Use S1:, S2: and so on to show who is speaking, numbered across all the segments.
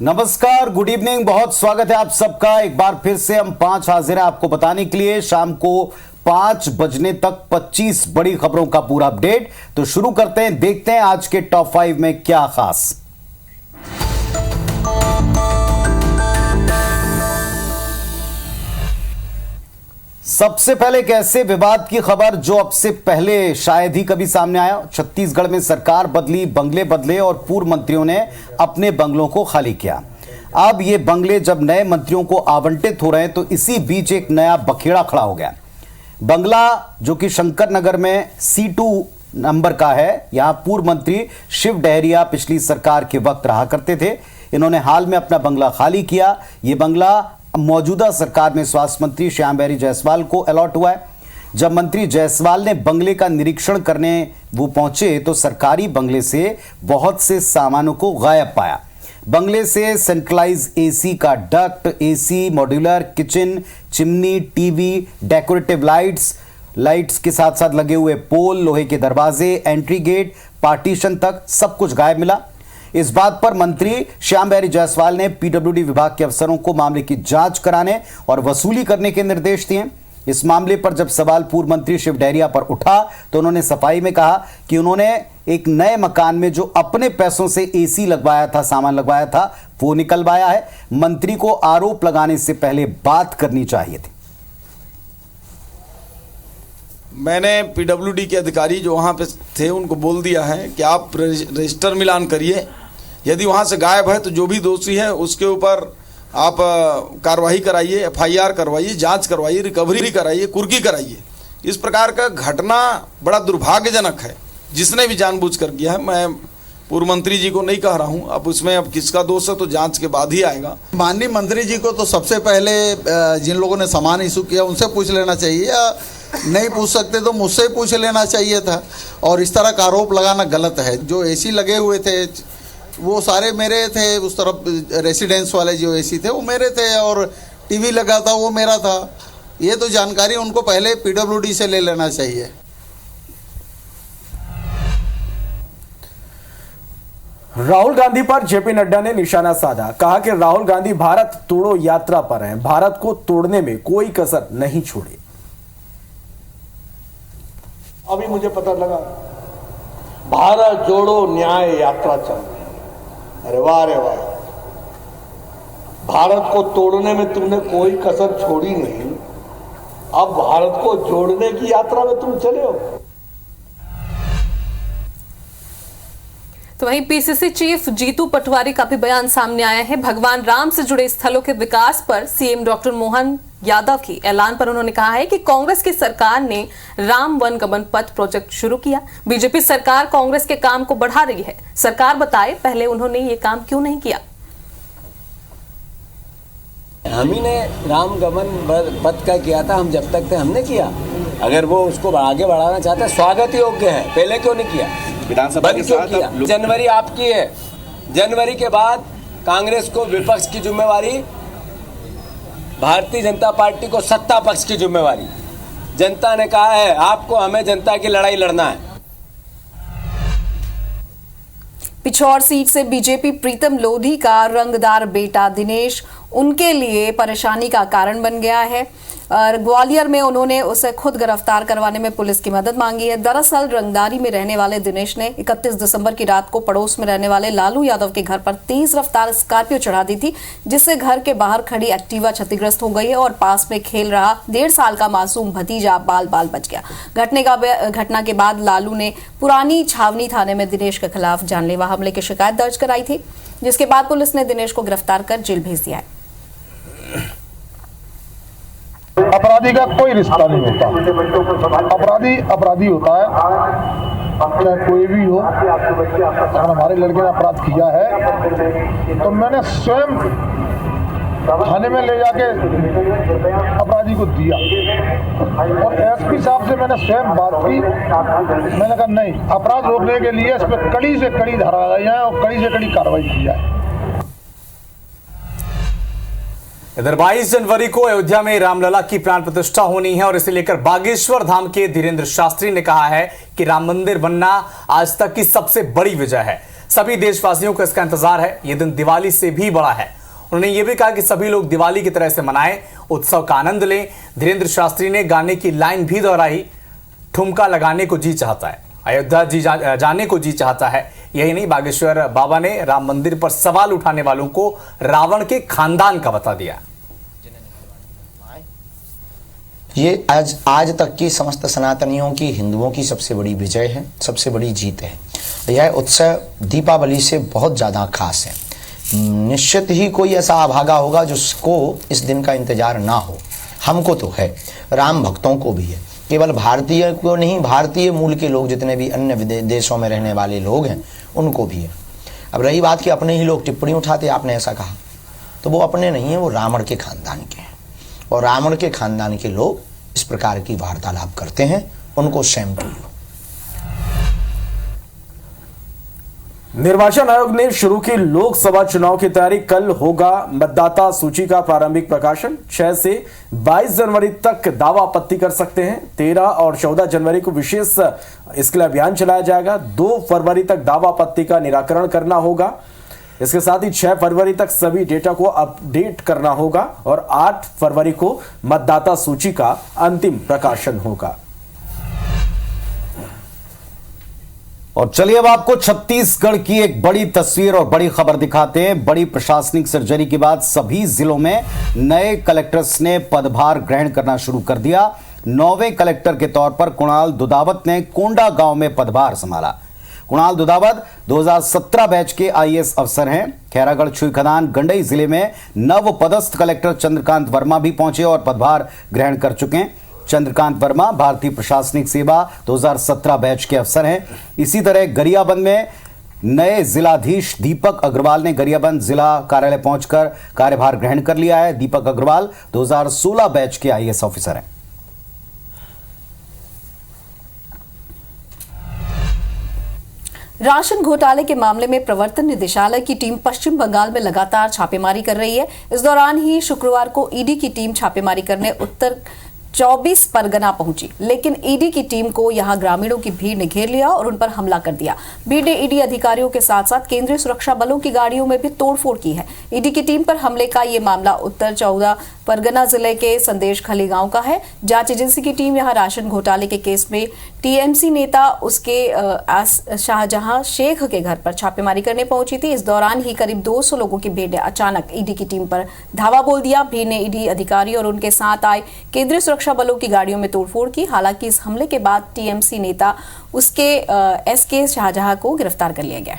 S1: नमस्कार, good evening, बहुत स्वागत है आप सबका। एक बार फिर से हम 5 हाजिर हैं आपको बताने के लिए शाम को 5 बजने तक 25 बड़ी खबरों का पूरा अपडेट। तो शुरू करते हैं, देखते हैं आज के टॉप 5 में क्या खास। सबसे पहले एक ऐसे विवाद की खबर जो अब से पहले शायद ही कभी सामने आया। छत्तीसगढ़ में सरकार बदली, बंगले बदले और पूर्व मंत्रियों ने अपने बंगलों को खाली किया। अब ये बंगले जब नए मंत्रियों को आवंटित हो रहे हैं तो इसी बीच एक नया बखेड़ा खड़ा हो गया। बंगला जो कि शंकर नगर में C2 नंबर का है, यहां पूर्व मंत्री शिव डहरिया पिछली सरकार के वक्त रहा करते थे। इन्होंने हाल में अपना बंगला खाली किया। यह बंगला मौजूदा सरकार में स्वास्थ्य मंत्री श्यामबिहारी जायसवाल को अलॉट हुआ है। जब मंत्री जायसवाल ने बंगले का निरीक्षण करने वो पहुंचे तो सरकारी बंगले से बहुत से सामानों को गायब पाया। बंगले से सेंट्रलाइज AC का duct, AC, modular kitchen, chimney, TV, decorative lights के साथ साथ लगे हुए पोल, लोहे के दरवाजे, एंट्री गेट, पार्टीशन तक सब कुछ गायब मिला। इस बात पर मंत्री श्यामबिहारी जायसवाल ने PWD विभाग के अफसरों को मामले की जांच कराने और वसूली करने के निर्देश दिए। इस मामले पर जब सवाल पूर्व मंत्री शिव डहरिया पर उठा तो उन्होंने सफाई में कहा कि उन्होंने एक नए मकान में जो अपने पैसों से AC लगवाया था, सामान लगवाया था, वो निकलवाया है। मंत्री को आरोप लगाने से पहले बात करनी चाहिए थी।
S2: मैंने PWD के अधिकारी जो वहाँ पे थे उनको बोल दिया है कि आप रजिस्टर मिलान करिए। यदि वहाँ से गायब है तो जो भी दोषी है उसके ऊपर आप कार्रवाई कराइए, FIR करवाइए, जांच करवाइए, रिकवरी कराइए, कुर्की कराइए। इस प्रकार का घटना बड़ा दुर्भाग्यजनक है। जिसने भी जानबूझ कर किया है, मैं पूर्व मंत्री जी को नहीं कह रहा हूँ, अब उसमें अब किसका दोष है तो जांच के बाद ही आएगा।
S3: माननीय मंत्री जी को तो सबसे पहले जिन लोगों ने सामान इशू किया उनसे पूछ लेना चाहिए, या नहीं पूछ सकते तो मुझसे पूछ लेना चाहिए था। और इस तरह का आरोप लगाना गलत है। जो AC लगे हुए थे वो सारे मेरे थे, उस तरफ रेसिडेंस वाले जो AC थे वो मेरे थे, और TV लगा था वो मेरा था। ये तो जानकारी उनको पहले PWD से ले लेना चाहिए।
S4: राहुल गांधी पर JP नड्डा ने निशाना साधा। कहा कि राहुल गांधी भारत तोड़ो यात्रा पर हैं, भारत को तोड़ने में कोई कसर नहीं छोड़ी।
S5: अभी मुझे पता लगा भारत जोड़ो न्याय यात्रा चल रही है। अरे वाह रे वाह, भारत को तोड़ने में तुमने कोई कसर छोड़ी नहीं, अब भारत को जोड़ने की यात्रा में तुम चले हो।
S6: तो वहीं PCC चीफ जीतू पटवारी का भी बयान सामने आया है। भगवान राम से जुड़े स्थलों के विकास पर CM डॉक्टर मोहन यादव के ऐलान पर उन्होंने कहा है कि कांग्रेस की सरकार ने राम वन गमन पथ प्रोजेक्ट शुरू किया। बीजेपी सरकार कांग्रेस के काम को बढ़ा रही है। सरकार बताए पहले उन्होंने ये काम क्यों नहीं किया।
S7: हम ही ने राम गमन पथ का किया था, हम जब तक थे हमने किया। अगर वो उसको आगे बढ़ाना चाहते हैं स्वागत योग्य है, पहले क्यों नहीं किया? विधानसभा के साथ किया? जनवरी आपकी है, जनवरी के बाद कांग्रेस को विपक्ष की जिम्मेवारी, भारतीय जनता पार्टी को सत्ता पक्ष की जिम्मेवारी। जनता ने कहा है आपको, हमें जनता की लड़ाई लड़ना है।
S6: पिछौर सीट से बीजेपी प्रीतम लोधी का रंगदार बेटा दिनेश उनके लिए परेशानी का कारण बन गया है। और ग्वालियर में उन्होंने उसे खुद गिरफ्तार करवाने में पुलिस की मदद मांगी है। दरअसल रंगदारी में रहने वाले दिनेश ने 31 दिसंबर की रात को पड़ोस में रहने वाले लालू यादव के घर पर तेज रफ्तार स्कॉर्पियो चढ़ा दी थी, जिससे घर के बाहर खड़ी एक्टिवा क्षतिग्रस्त हो गई है और पास में खेल रहा 1.5 साल का मासूम भतीजा बाल बाल बच गया। घटना के बाद लालू ने पुरानी छावनी थाने में दिनेश के खिलाफ जानलेवा हमले की शिकायत दर्ज कराई थी, जिसके बाद पुलिस ने दिनेश को गिरफ्तार कर जेल भेज दिया है।
S8: अपराधी का कोई रिश्ता नहीं होता। अपराधी अपराधी होता है, चाहे कोई भी हो। अगर हमारे लड़के ने अपराध किया है तो मैंने स्वयं थाने में ले जाके अपराधी को दिया, और SP साहब से मैंने स्वयं बात की। मैंने कहा नहीं, अपराध रोकने के लिए इस पर कड़ी से कड़ी धारा लगाई है और कड़ी से कड़ी कार्रवाई की जाए।
S4: इधर 22 जनवरी को अयोध्या में रामलला की प्राण प्रतिष्ठा होनी है और इसे लेकर बागेश्वर धाम के धीरेन्द्र शास्त्री ने कहा है कि राम मंदिर बनना आज तक की सबसे बड़ी विजय है।
S9: सभी देशवासियों को इसका इंतजार है। यह दिन दिवाली से भी बड़ा है। उन्होंने ये भी कहा कि सभी लोग दिवाली की तरह से मनाएं, उत्सव का आनंद लें। धीरेन्द्र शास्त्री ने गाने की लाइन भी दोहराई, ठुमका लगाने को जी चाहता है, अयोध्या जी जाने को जी चाहता है। यही नहीं, बागेश्वर बाबा ने राम मंदिर पर सवाल उठाने वालों को रावण के खानदान का बता दिया।
S10: ये आज तक की समस्त सनातनियों की, हिंदुओं की सबसे बड़ी विजय है, सबसे बड़ी जीत है। यह उत्सव दीपावली से बहुत ज़्यादा खास है। निश्चित ही कोई ऐसा अभागा होगा जिसको इस दिन का इंतजार ना हो। हमको तो है, राम भक्तों को भी है। केवल भारतीय को नहीं, भारतीय मूल के लोग जितने भी अन्य देशों में रहने वाले लोग हैं उनको भी है। अब रही बात कि अपने ही लोग टिप्पणी उठाते, आपने ऐसा कहा, तो वो अपने नहीं है, वो रावण के खानदान के हैं। और रावण के खानदान के लोग इस प्रकार की वार्तालाप करते हैं, उनको सेम टू यू।
S4: निर्वाचन आयोग ने शुरू की लोकसभा चुनाव की तैयारी। कल होगा मतदाता सूची का प्रारंभिक प्रकाशन। 6 से 22 जनवरी तक दावा आपत्ति कर सकते हैं। 13 और 14 जनवरी को विशेष इसके लिए अभियान चलाया जाएगा। 2 फरवरी तक दावा आपत्ति का निराकरण करना होगा। इसके साथ ही 6 फरवरी तक सभी डेटा को अपडेट करना होगा और 8 फरवरी को मतदाता सूची का अंतिम प्रकाशन होगा।
S1: और चलिए अब आपको छत्तीसगढ़ की एक बड़ी तस्वीर और बड़ी खबर दिखाते हैं। बड़ी प्रशासनिक सर्जरी के बाद सभी जिलों में नए कलेक्टर्स ने पदभार ग्रहण करना शुरू कर दिया। 9वें कलेक्टर के तौर पर कुणाल दुदावत ने कोंडा गांव में पदभार संभाला। कुणाल दुदावत 2017 बैच के आईएएस अफसर हैं। खैरागढ़ छुईखदान गंडई जिले में नव पदस्थ कलेक्टर चंद्रकांत वर्मा भी पहुंचे और पदभार ग्रहण कर चुके हैं। चंद्रकांत वर्मा भारतीय प्रशासनिक सेवा 2017 बैच के अफसर हैं। इसी तरह गरियाबंद में नए जिलाधीश दीपक अग्रवाल ने गरियाबंद जिला कार्यालय पहुंचकर कार्यभार ग्रहण कर लिया है। दीपक अग्रवाल 2016 बैच के आईएएस ऑफिसर हैं।
S6: राशन घोटाले के मामले में प्रवर्तन निदेशालय की टीम पश्चिम बंगाल में लगातार छापेमारी कर रही है। इस दौरान ही शुक्रवार को ईडी की टीम छापेमारी करने उत्तर 24 परगना पहुंची, लेकिन ईडी की टीम को यहां ग्रामीणों की भीड़ ने घेर लिया और उन पर हमला कर दिया। भीड़ ने ईडी अधिकारियों के साथ साथ केंद्रीय सुरक्षा बलों की गाड़ियों में भी तोड़फोड़ की है। ईडी की टीम पर हमले का ये मामला उत्तर 14 परगना जिले के संदेश खली गांव का है। जांच एजेंसी की टीम यहां राशन घोटाले के केस में टीएमसी नेता उसके शाहजहां शेख के घर पर छापेमारी करने पहुंची थी। इस दौरान ही करीब 200 लोगों की भीड़ ने अचानक ईडी की टीम पर धावा बोल दिया। भीड़ ने ईडी अधिकारी और उनके साथ आए केंद्रीय सुरक्षा बलों की गाड़ियों में तोड़फोड़ की। हालांकि इस हमले के बाद टीएमसी नेता उसके एसके शाहजहां को गिरफ्तार कर लिया गया।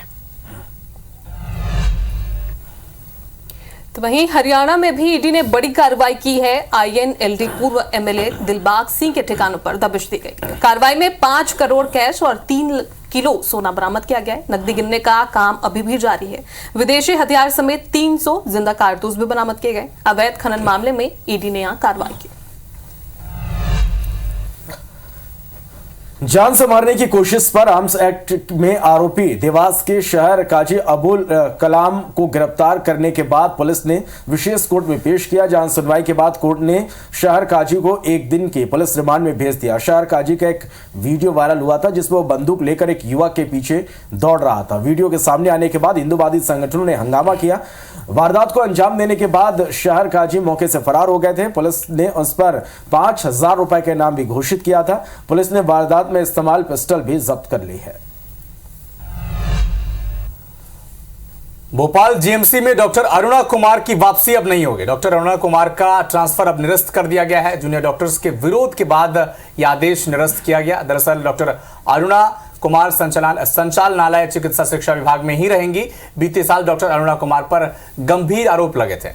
S11: तो वहीं हरियाणा में भी ईडी ने बड़ी कार्रवाई की है। आईएनएलडी पूर्व एमएलए दिलबाग सिंह के ठिकानों पर दबिश दी गई। कार्रवाई में 5 करोड़ कैश और 3 किलो सोना बरामद किया गया है। नकदी गिनने का काम अभी भी जारी है। विदेशी हथियार समेत 300 जिंदा कारतूस भी बरामद किए गए। अवैध खनन मामले में ईडी ने यहां कार्रवाई की।
S4: जान से मारने की कोशिश पर आर्म्स एक्ट में आरोपी देवास के शहर काजी अबुल कलाम को गिरफ्तार करने के बाद पुलिस ने विशेष कोर्ट में पेश किया। जान सुनवाई के बाद कोर्ट ने शहर काजी को 1 दिन के पुलिस रिमांड में भेज दिया। शहर काजी का एक वीडियो वायरल हुआ था जिसमें वो बंदूक लेकर एक युवक के पीछे दौड़ रहा था। वीडियो के सामने आने के बाद हिंदूवादी संगठनों ने हंगामा किया। वारदात को अंजाम देने के बाद शहर काजी मौके से फरार हो गए थे। पुलिस ने उस पर 5,000 रुपए का इनाम भी घोषित किया था। पुलिस ने वारदात में इस्तेमाल पिस्टल भी जब्त कर ली है।
S9: भोपाल जीएमसी में डॉक्टर अरुणा कुमार की वापसी अब नहीं होगी। डॉक्टर अरुणा कुमार का ट्रांसफर अब निरस्त कर दिया गया है। जूनियर डॉक्टर्स के विरोध के बाद यह आदेश निरस्त किया गया। दरअसल डॉक्टर अरुणा कुमार संचालनालय चिकित्सा शिक्षा विभाग में ही रहेंगी। बीते साल डॉक्टर अरुणा कुमार पर गंभीर आरोप लगे थे।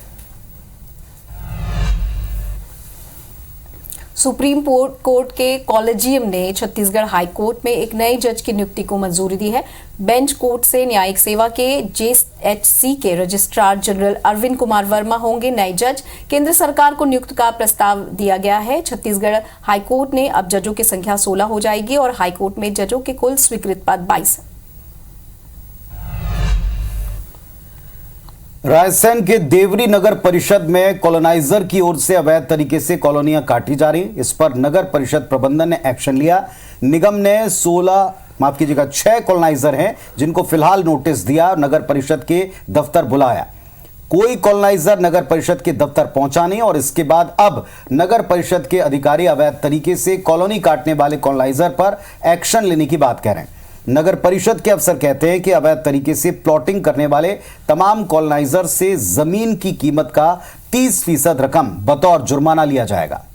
S6: सुप्रीम कोर्ट के कॉलेजियम ने छत्तीसगढ़ हाई कोर्ट में एक नए जज की नियुक्ति को मंजूरी दी है। बेंच कोर्ट से न्यायिक सेवा के जेएचसी के रजिस्ट्रार जनरल अरविंद कुमार वर्मा होंगे नए जज। केंद्र सरकार को नियुक्त का प्रस्ताव दिया गया है। छत्तीसगढ़ हाई कोर्ट ने अब जजों की संख्या 16 हो जाएगी और हाई कोर्ट में जजों के कुल स्वीकृत पद 22 है।
S1: रायसेन के देवरी नगर परिषद में कॉलोनाइजर की ओर से अवैध तरीके से कॉलोनियां काटी जा रही। इस पर नगर परिषद प्रबंधन ने एक्शन लिया। निगम ने माफ कीजिएगा 6 कॉलोनाइजर हैं जिनको फिलहाल नोटिस दिया, नगर परिषद के दफ्तर बुलाया। कोई कॉलोनाइजर नगर परिषद के दफ्तर पहुंचा नहीं और इसके बाद अब नगर परिषद के अधिकारी अवैध तरीके से कॉलोनी काटने वाले कॉलोनाइजर पर एक्शन लेने की बात कह रहे हैं। नगर परिषद के अफसर कहते हैं कि अवैध तरीके से प्लॉटिंग करने वाले तमाम कॉलोनाइजर से जमीन की कीमत का 30% रकम बतौर जुर्माना लिया जाएगा।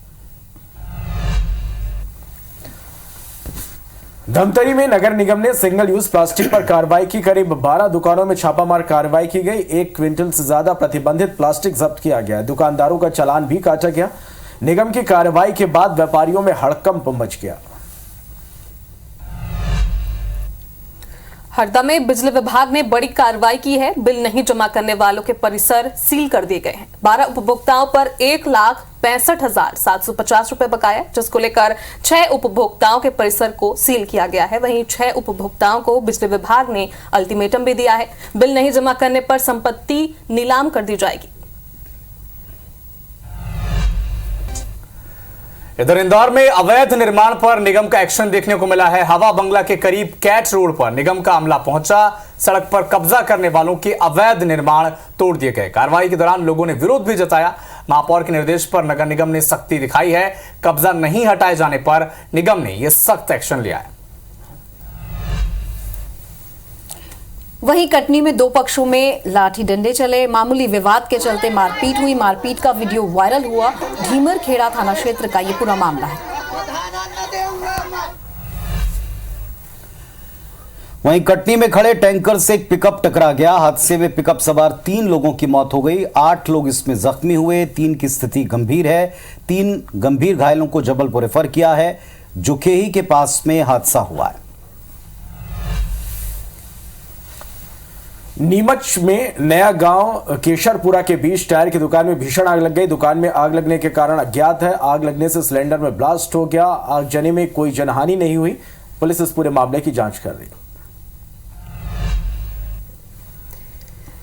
S4: धमतरी में नगर निगम ने सिंगल यूज प्लास्टिक पर कार्रवाई की। करीब 12 दुकानों में छापामार कार्रवाई की गई। 1 क्विंटल से ज्यादा प्रतिबंधित प्लास्टिक जब्त किया गया। दुकानदारों का चालान भी काटा गया। निगम की कार्रवाई के बाद व्यापारियों में हड़कंप मच गया।
S11: हरदा में बिजली विभाग ने बड़ी कार्रवाई की है। बिल नहीं जमा करने वालों के परिसर सील कर दिए गए हैं। 12 उपभोक्ताओं पर 1,65,750 रुपए बकाया, जिसको लेकर 6 उपभोक्ताओं के परिसर को सील किया गया है। वहीं 6 उपभोक्ताओं को बिजली विभाग ने अल्टीमेटम भी दिया है। बिल नहीं जमा करने पर संपत्ति नीलाम कर दी जाएगी।
S9: इधर इंदौर में अवैध निर्माण पर निगम का एक्शन देखने को मिला है। हवा बंगला के करीब कैट रोड पर निगम का अमला पहुंचा। सड़क पर कब्जा करने वालों के अवैध निर्माण तोड़ दिए गए। कार्रवाई के दौरान लोगों ने विरोध भी जताया। महापौर के निर्देश पर नगर निगम ने सख्ती दिखाई है। कब्जा नहीं हटाए जाने पर निगम ने यह सख्त एक्शन लिया है।
S6: वहीं कटनी में 2 पक्षों में लाठी डंडे चले। मामूली विवाद के चलते मारपीट हुई। मारपीट का वीडियो वायरल हुआ। ढीमर खेड़ा थाना क्षेत्र का यह पूरा मामला है।
S1: वहीं कटनी में खड़े टैंकर से एक पिकअप टकरा गया। हादसे में पिकअप सवार 3 लोगों की मौत हो गई। 8 लोग इसमें जख्मी हुए। 3 की स्थिति गंभीर है। 3 गंभीर घायलों को जबलपुर रेफर किया है। जुखेही के पास में हादसा हुआ है।
S4: नीमच में नया गांव केशरपुरा के बीच टायर की दुकान में भीषण आग लग गई। दुकान में आग लगने के कारण अज्ञात है। आग लगने से सिलेंडर में ब्लास्ट हो गया। आगजनी में कोई जनहानि नहीं हुई। पुलिस इस पूरे मामले की जांच कर रही है।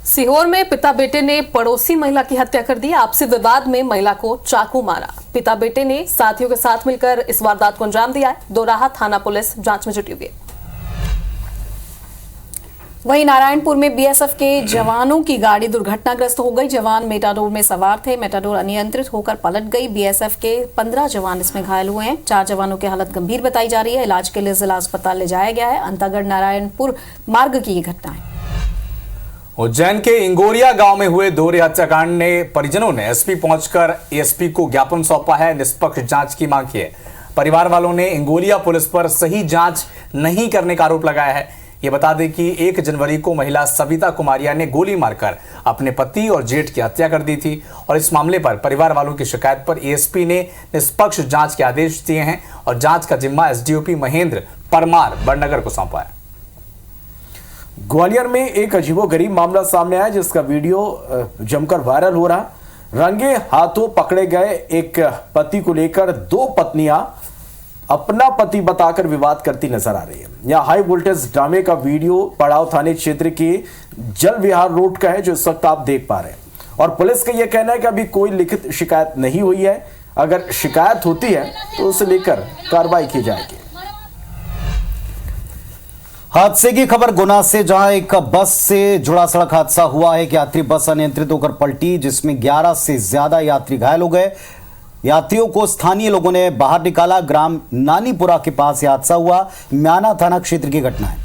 S11: सीहोर में पिता बेटे ने पड़ोसी महिला की हत्या कर दी। आपसी विवाद में महिला को चाकू मारा। पिता बेटे ने साथियों के साथ मिलकर इस वारदात को अंजाम दिया है। दोराहा थाना पुलिस जांच में जुटी हुई है।
S6: वहीं नारायणपुर में बीएसएफ के जवानों की गाड़ी दुर्घटनाग्रस्त हो गई। जवान मेटाडोर में सवार थे। मेटाडोर अनियंत्रित होकर पलट गई। बीएसएफ के 15 जवान इसमें घायल हुए हैं। 4 जवानों की हालत गंभीर बताई जा रही है। इलाज के लिए जिला अस्पताल ले जाया गया है। अंतागढ़ नारायणपुर मार्ग की ये घटना है।
S9: उज्जैन के इंगोरिया गांव में हुए दोहरे हत्याकांड ने परिजनों ने एसपी पहुंचकर एएसपी को ज्ञापन सौंपा है। निष्पक्ष जांच की मांग की है। परिवार वालों ने इंगोरिया पुलिस पर सही जांच नहीं करने का आरोप लगाया है। ये बता दें कि 1 जनवरी को महिला सविता कुमारिया ने गोली मारकर अपने पति और जेठ की हत्या कर दी थी और इस मामले पर परिवार वालों की शिकायत पर एएसपी ने निष्पक्ष जांच के आदेश दिए हैं और जांच का जिम्मा एसडीओपी महेंद्र परमार बड़नगर को सौंपा है।
S4: ग्वालियर में एक अजीबोगरीब मामला सामने आया जिसका वीडियो जमकर वायरल हो रहा। रंगे हाथों पकड़े गए एक पति को लेकर 2 पत्नियां अपना पति बताकर विवाद करती नजर आ रही है। यहां हाई वोल्टेज ड्रामे का वीडियो पड़ाव थाने क्षेत्र के जल विहार रोड का है जो इस वक्त आप देख पा रहे हैं और पुलिस का यह कहना है कि अभी कोई लिखित शिकायत नहीं हुई है। अगर शिकायत होती है तो उसे लेकर कार्रवाई की जाएगी।
S1: हादसे की खबर गुना से, जहां एक बस से जुड़ा सड़क हादसा हुआ है कि यात्री बस अनियंत्रित होकर पलटी जिसमें 11 से ज्यादा यात्री घायल हो गए। यात्रियों को स्थानीय लोगों ने बाहर निकाला। ग्राम नानीपुरा के पास यह हादसा हुआ। म्याना थाना क्षेत्र की घटना है।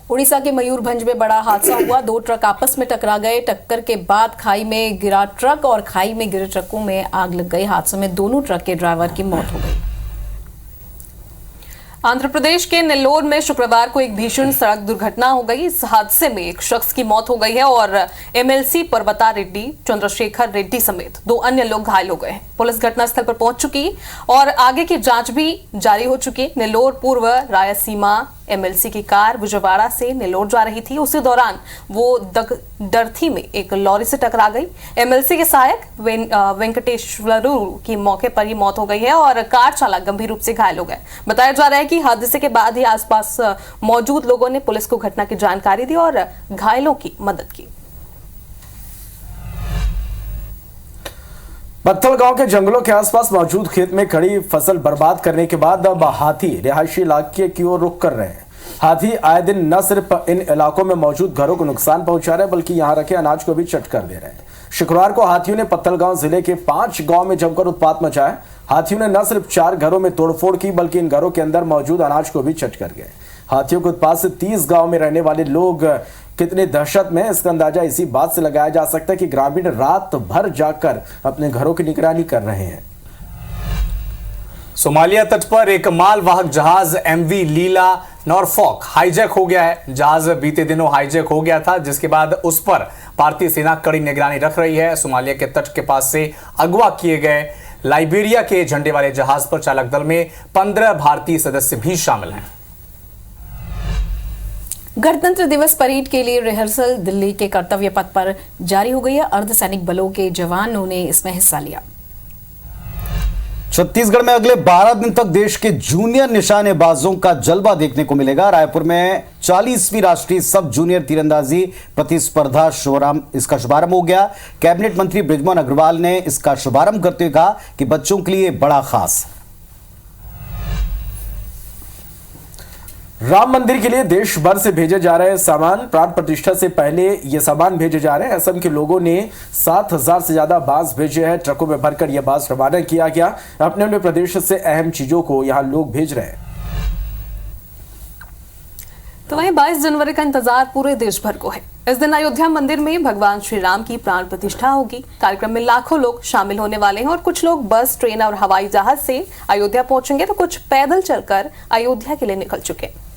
S6: उड़ीसा के मयूरभंज में बड़ा हादसा हुआ। 2 ट्रक आपस में टकरा गए। टक्कर के बाद खाई में गिरा ट्रक और खाई में गिरे ट्रकों में आग लग गई। हादसे में दोनों ट्रक के ड्राइवर की मौत हो गई।
S11: आंध्र प्रदेश के नेल्लोर में शुक्रवार को एक भीषण सड़क दुर्घटना हो गई। इस हादसे में एक शख्स की मौत हो गई है और एमएलसी पर्वता रेड्डी, चंद्रशेखर रेड्डी समेत 2 अन्य लोग घायल हो गए हैं। पुलिस घटनास्थल पर पहुंच चुकी और आगे की जांच भी जारी हो चुकी है। नेल्लोर पूर्व रायलसीमा एमएलसी की कार विजयवाड़ा से नेल्लोर जा रही थी। उसी दौरान वो डरथी में एक लॉरी से टकरा गई। एमएलसी के सहायक वेंकटेश्वरू की मौके पर ही मौत हो गई है और कार चालक गंभीर रूप से घायल हो गए। बताया जा रहा है कि हादसे के बाद ही आसपास मौजूद लोगों ने पुलिस को घटना की जानकारी दी और घायलों की मदद की।
S4: पत्थल गांव के जंगलों के आसपास मौजूद खेत में खड़ी फसल बर्बाद करने के बाद अब हाथी रिहायशी इलाके की ओर रुख कर रहे हैं। हाथी आए दिन न सिर्फ इन इलाकों में मौजूद घरों को नुकसान पहुंचा रहे हैं बल्कि यहां रखे अनाज को भी चट कर दे रहे हैं। शुक्रवार को हाथियों ने पत्थलगांव जिले के 5 गांव में जमकर उत्पात मचाया। हाथियों ने न सिर्फ 4 घरों में तोड़फोड़ की बल्कि इन घरों के अंदर मौजूद अनाज को भी चट कर गए। हाथियों के उत्पात से 30 गांव में रहने वाले लोग कितने दहशत में, इसका अंदाजा इसी बात से लगाया जा सकता है कि ग्रामीण रात भर जाकर अपने घरों की निगरानी कर रहे हैं।
S9: सोमालिया तट पर एक मालवाहक जहाज एमवी लीला नॉरफॉक हाईजैक हो गया है। जहाज बीते दिनों हाईजैक हो गया था, जिसके बाद उस पर भारतीय सेना कड़ी निगरानी रख रही है। सोमालिया के तट के पास से अगवा किए गए लाइबेरिया के झंडे वाले जहाज पर चालक दल में 15 भारतीय सदस्य भी शामिल हैं।
S6: गणतंत्र दिवस परेड के लिए रिहर्सल दिल्ली के कर्तव्य पथ पर जारी हो गई है। अर्धसैनिक बलों के जवानों ने इसमें हिस्सा लिया।
S1: छत्तीसगढ़ में अगले 12 दिन तक देश के जूनियर निशानेबाजों का जलवा देखने को मिलेगा। रायपुर में 40वीं राष्ट्रीय सब जूनियर तीरंदाजी प्रतिस्पर्धा इसका शुभारंभ हो गया। कैबिनेट मंत्री बृजमोहन अग्रवाल ने इसका शुभारंभ करते हुए कहा कि बच्चों के लिए बड़ा खास।
S4: राम मंदिर के लिए देश भर से भेजे जा रहे सामान, प्राण प्रतिष्ठा से पहले ये सामान भेजे जा रहे हैं। असम के लोगों ने 7000 से ज्यादा बांस भेजे हैं। ट्रकों में भरकर यह बांस रवाना किया गया। अपने अपने प्रदेश से अहम चीजों को यहां लोग भेज रहे हैं।
S11: तो वहीं 22 जनवरी का इंतजार पूरे देश भर को है। इस दिन अयोध्या मंदिर में भगवान श्री राम की प्राण प्रतिष्ठा होगी। कार्यक्रम में लाखों लोग शामिल होने वाले हैं और कुछ लोग बस, ट्रेन और हवाई जहाज से अयोध्या पहुंचेंगे तो कुछ पैदल चलकर अयोध्या के लिए निकल चुके हैं।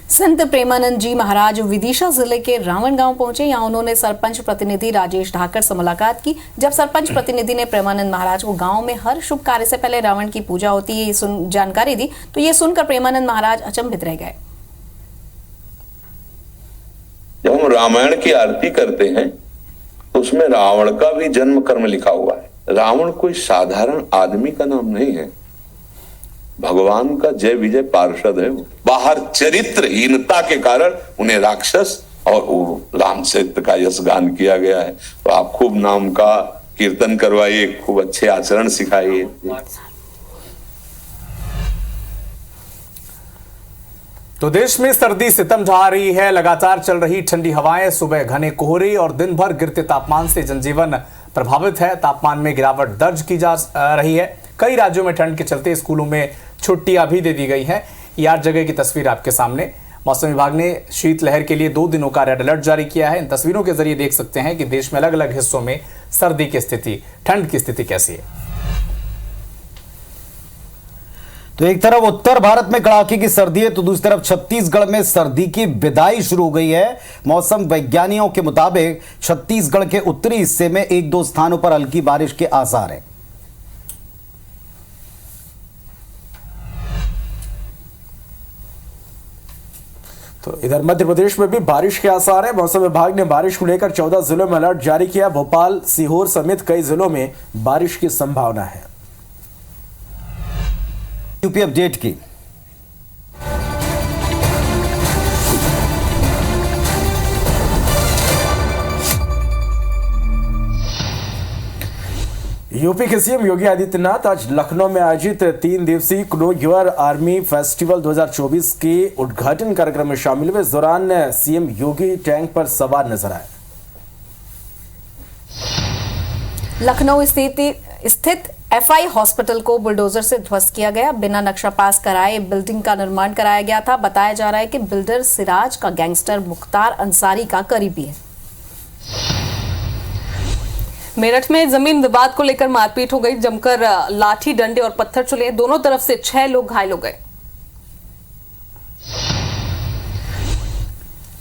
S6: संत प्रेमानंद जी महाराज विदिशा जिले के रावण गांव पहुंचे। यहां उन्होंने सरपंच प्रतिनिधि राजेश ढाकर से मुलाकात की। जब सरपंच प्रतिनिधि ने प्रेमानंद महाराज को गांव में हर शुभ कार्य से पहले रावण की पूजा होती है जानकारी दी तो ये सुनकर प्रेमानंद महाराज अचंभित रह गए।
S12: जब हम रामायण की आरती करते हैं तो उसमें रावण का भी जन्म कर्म लिखा हुआ है। रावण कोई साधारण आदमी का नाम नहीं है, भगवान का जय विजय पार्षद है। वो बाहर चरित्रहीनता के कारण उन्हें राक्षस और राम चरित्र का यश गान किया गया है। तो आप खूब नाम का कीर्तन करवाइए, खूब अच्छे आचरण सिखाइए।
S9: तो देश में सर्दी सितम ढा रही है। लगातार चल रही ठंडी हवाएं, सुबह घने कोहरे और दिन भर गिरते तापमान से जनजीवन प्रभावित है। तापमान में गिरावट दर्ज की जा रही है। कई राज्यों में ठंड के चलते स्कूलों में छुट्टियां भी दे दी गई हैं। ये 8 जगह की तस्वीर आपके सामने। मौसम विभाग ने शीतलहर के लिए 2 दिनों का रेड अलर्ट जारी किया है। इन तस्वीरों के जरिए देख सकते हैं कि देश में अलग अलग हिस्सों में सर्दी की स्थिति, ठंड की स्थिति कैसी है।
S1: तो एक तरफ उत्तर भारत में कड़ाके की सर्दी है तो दूसरी तरफ छत्तीसगढ़ में सर्दी की विदाई शुरू हो गई है। मौसम वैज्ञानिकों के मुताबिक छत्तीसगढ़ के उत्तरी हिस्से में 1-2 स्थानों पर हल्की बारिश के आसार हैं।
S4: तो इधर मध्य प्रदेश में भी बारिश के आसार है। मौसम विभाग ने बारिश को लेकर 14 जिलों में अलर्ट जारी किया। भोपाल, सीहोर समेत कई जिलों में बारिश की संभावना है।
S1: यूपी अपडेट की
S4: यूपी के सीएम योगी आदित्यनाथ आज लखनऊ में आयोजित 3 दिवसीय क्नो योर आर्मी फेस्टिवल 2024 के उद्घाटन कार्यक्रम में शामिल हुए। इस दौरान सीएम योगी टैंक पर सवार नजर आए।
S6: लखनऊ स्थित एफआई हॉस्पिटल को बुलडोजर से ध्वस्त किया गया। बिना नक्शा पास कराए बिल्डिंग का निर्माण कराया गया था। बताया जा रहा है कि बिल्डर सिराज का गैंगस्टर मुख्तार अंसारी का करीबी है।
S11: मेरठ में जमीन विवाद को लेकर मारपीट हो गई। जमकर लाठी, डंडे और पत्थर चले। दोनों तरफ से 6 लोग घायल हो गए।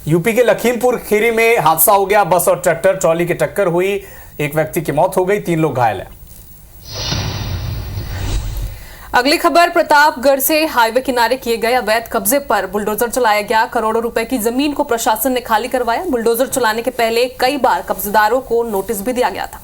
S9: यूपी के लखीमपुर खीरी में हादसा हो गया। बस और ट्रैक्टर ट्रॉली की टक्कर हुई। एक व्यक्ति की मौत हो गई, 3 लोग घायल हैं।
S11: अगली खबर, प्रतापगढ़ से हाईवे किनारे किए गए अवैध कब्जे पर बुलडोजर चलाया गया। करोड़ों रुपए की जमीन को प्रशासन ने खाली करवाया। बुलडोजर चलाने के पहले कई बार कब्जेदारों को नोटिस भी दिया गया था।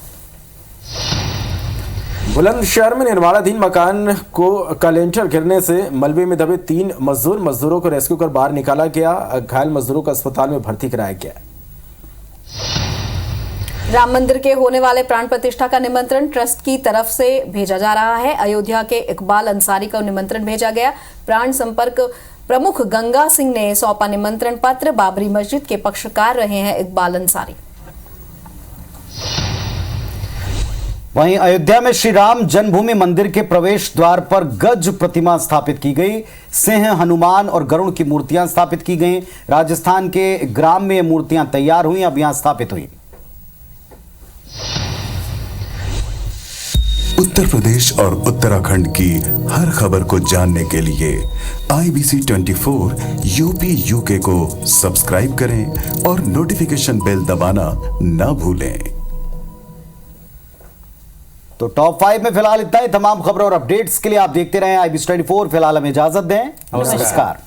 S4: बुलंदशहर में निर्माणाधीन मकान का लेंटर गिरने से मलबे में दबे 3 मजदूरों को रेस्क्यू कर बाहर निकाला गया। घायल मजदूरों को अस्पताल में भर्ती कराया गया।
S6: राम मंदिर के होने वाले प्राण प्रतिष्ठा का निमंत्रण ट्रस्ट की तरफ से भेजा जा रहा है। अयोध्या के इकबाल अंसारी को निमंत्रण भेजा गया। प्राण संपर्क प्रमुख गंगा सिंह ने सौंपा निमंत्रण पत्र। बाबरी मस्जिद के पक्षकार रहे हैं इकबाल अंसारी।
S1: वहीं अयोध्या में श्री राम जन्मभूमि मंदिर के प्रवेश द्वार पर गज प्रतिमा स्थापित की गई। सिंह, हनुमान और गरुड़ की मूर्तियां स्थापित की गई। राजस्थान के ग्राम में ये मूर्तियां तैयार हुई, अब यहां स्थापित हुई।
S13: उत्तर प्रदेश और उत्तराखंड की हर खबर को जानने के लिए IBC 24 यूपी UK को सब्सक्राइब करें और नोटिफिकेशन बेल दबाना ना भूलें।
S1: तो टॉप 5 में फिलहाल इतना ही। तमाम खबरों और अपडेट्स के लिए आप देखते रहें IBC 24। फिलहाल हमें इजाजत दें। नमस्कार।